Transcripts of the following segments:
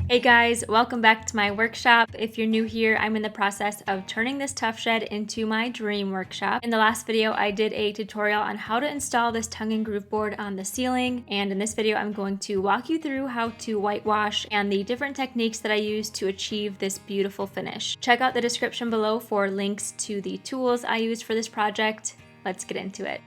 Hey guys, welcome back to my workshop. If you're new here, I'm in the process of turning this Tuff shed into my dream workshop. In the last video, I did a tutorial on how to install this tongue and groove board on the ceiling, and in this video, I'm going to walk you through how to whitewash and the different techniques that I use to achieve this beautiful finish. Check out the description below for links to the tools I used for this project. Let's get into it.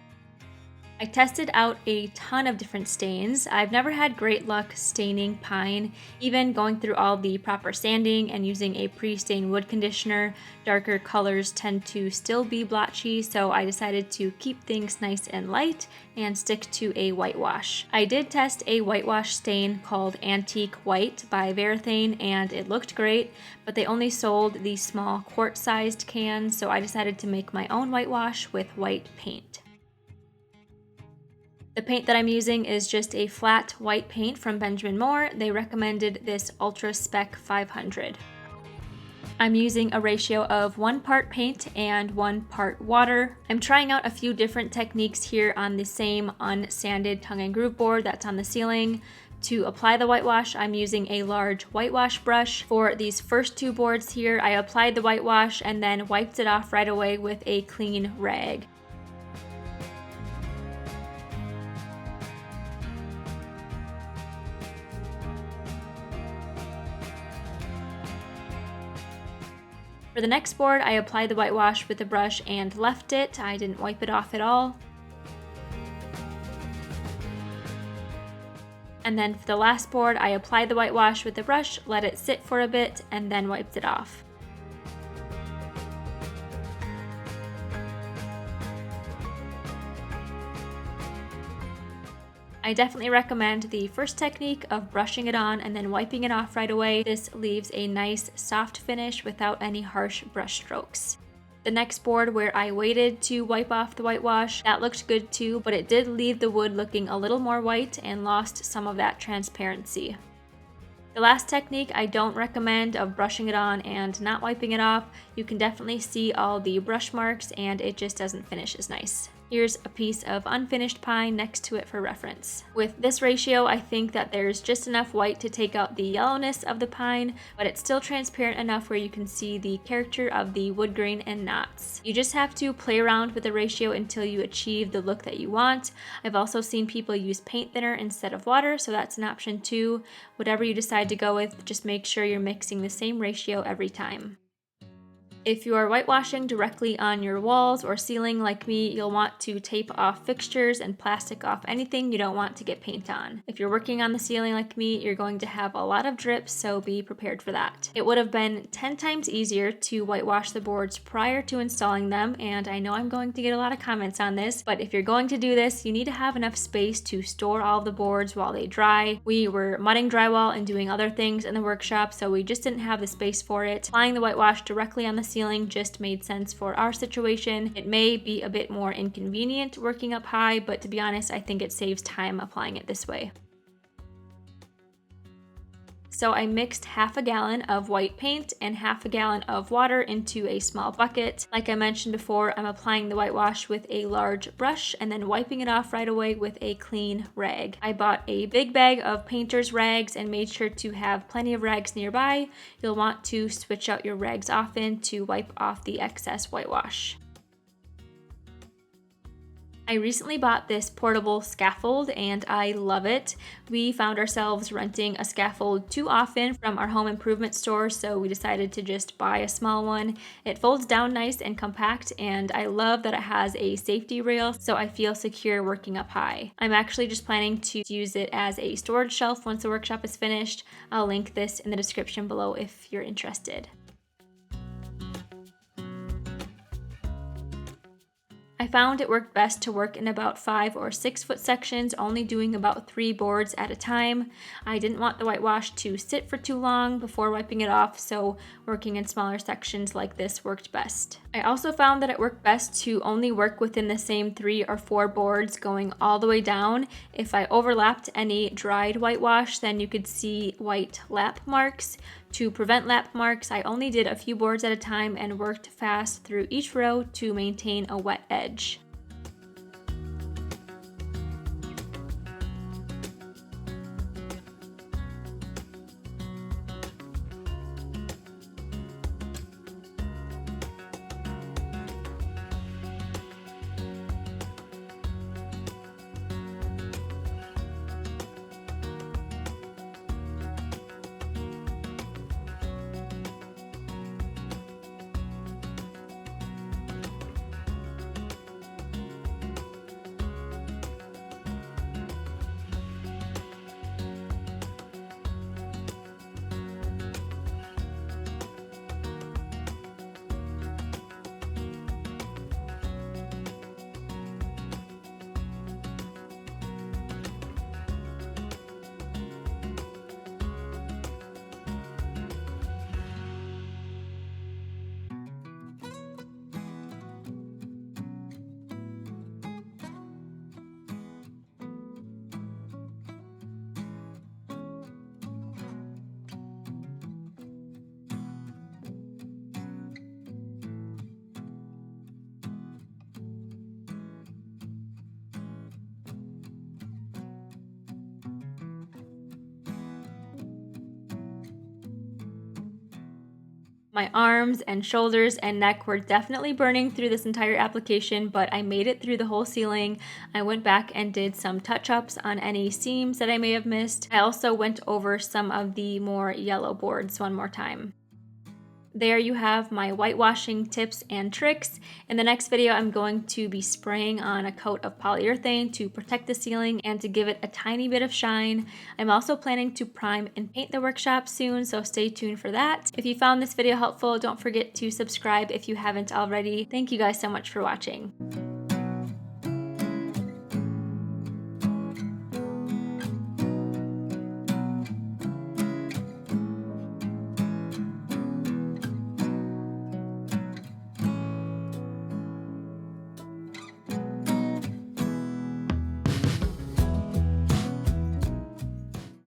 I tested out a ton of different stains. I've never had great luck staining pine, even going through all the proper sanding and using a pre-stained wood conditioner. Darker colors tend to still be blotchy, so I decided to keep things nice and light and stick to a whitewash. I did test a whitewash stain called Antique White by Varathane, and it looked great, but they only sold these small quart-sized cans, so I decided to make my own whitewash with white paint. The paint that I'm using is just a flat white paint from Benjamin Moore. They recommended this Ultra Spec 500. I'm using a ratio of 1 part paint and 1 part water. I'm trying out a few different techniques here on the same unsanded tongue and groove board that's on the ceiling. To apply the whitewash, I'm using a large whitewash brush. For these first two boards here, I applied the whitewash and then wiped it off right away with a clean rag. For the next board, I applied the whitewash with a brush and left it. I didn't wipe it off at all. And then for the last board, I applied the whitewash with the brush, let it sit for a bit, and then wiped it off. I definitely recommend the first technique of brushing it on and then wiping it off right away. This leaves a nice soft finish without any harsh brush strokes. The next board where I waited to wipe off the whitewash, that looked good too, but it did leave the wood looking a little more white and lost some of that transparency. The last technique I don't recommend, of brushing it on and not wiping it off. You can definitely see all the brush marks and it just doesn't finish as nice. Here's a piece of unfinished pine next to it for reference. With this ratio, I think that there's just enough white to take out the yellowness of the pine, but it's still transparent enough where you can see the character of the wood grain and knots. You just have to play around with the ratio until you achieve the look that you want. I've also seen people use paint thinner instead of water, so that's an option too. Whatever you decide to go with, just make sure you're mixing the same ratio every time. If you are whitewashing directly on your walls or ceiling like me, you'll want to tape off fixtures and plastic off anything you don't want to get paint on. If you're working on the ceiling like me, you're going to have a lot of drips, so be prepared for that. It would have been 10 times easier to whitewash the boards prior to installing them, and I know I'm going to get a lot of comments on this, but if you're going to do this, you need to have enough space to store all of the boards while they dry. We were mudding drywall and doing other things in the workshop, so we just didn't have the space for it. Applying the whitewash directly on the ceiling just made sense for our situation. It may be a bit more inconvenient working up high, but to be honest, I think it saves time applying it this way. So I mixed half a gallon of white paint and half a gallon of water into a small bucket. Like I mentioned before, I'm applying the whitewash with a large brush and then wiping it off right away with a clean rag. I bought a big bag of painter's rags and made sure to have plenty of rags nearby. You'll want to switch out your rags often to wipe off the excess whitewash. I recently bought this portable scaffold and I love it. We found ourselves renting a scaffold too often from our home improvement store, so we decided to just buy a small one. It folds down nice and compact, and I love that it has a safety rail so I feel secure working up high. I'm actually just planning to use it as a storage shelf once the workshop is finished. I'll link this in the description below if you're interested. I found it worked best to work in about 5 or 6 foot sections, only doing about 3 boards at a time. I didn't want the whitewash to sit for too long before wiping it off, so working in smaller sections like this worked best. I also found that it worked best to only work within the same 3 or 4 boards going all the way down. If I overlapped any dried whitewash, then you could see white lap marks. To prevent lap marks, I only did a few boards at a time and worked fast through each row to maintain a wet edge. My arms and shoulders and neck were definitely burning through this entire application, but I made it through the whole ceiling. I went back and did some touch-ups on any seams that I may have missed. I also went over some of the more yellow boards one more time. There you have my whitewashing tips and tricks. In the next video, I'm going to be spraying on a coat of polyurethane to protect the ceiling and to give it a tiny bit of shine. I'm also planning to prime and paint the workshop soon, so stay tuned for that. If you found this video helpful, don't forget to subscribe if you haven't already. Thank you guys so much for watching.